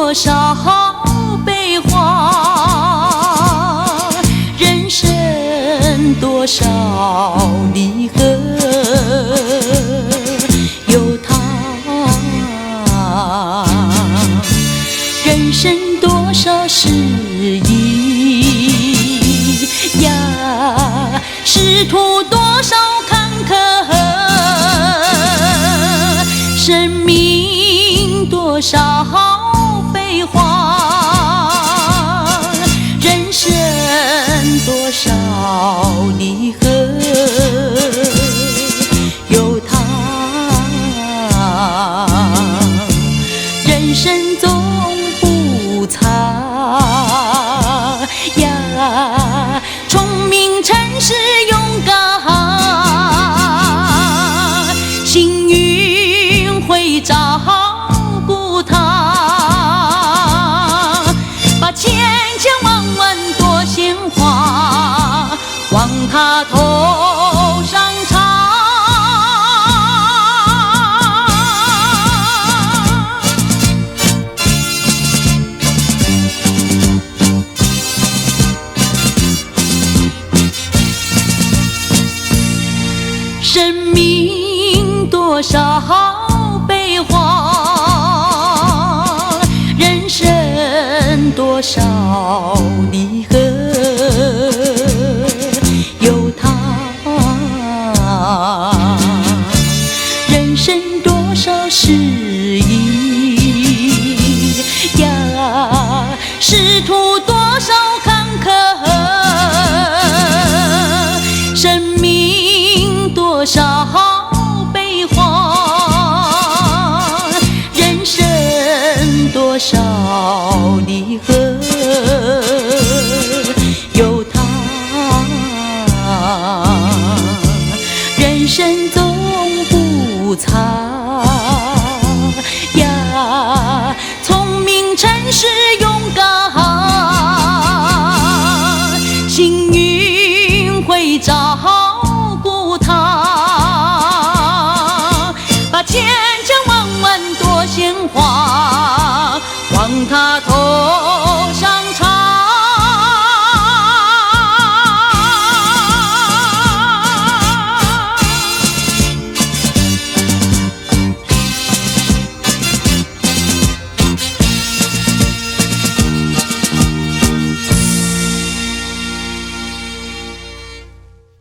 多少悲欢，人生多少离合，有他。人生多少失意呀，仕途多少坎坷，生命多少悲欢，人生多少离合，有他。人生总不差呀，聪明诚实勇敢，幸运会照顾他，把千千万万朵鲜花往他头上插。生命多少悲欢，人生多少离合，有他。人生多少失意呀，仕途多少坎坷，生命多少悲欢，人生多少离合。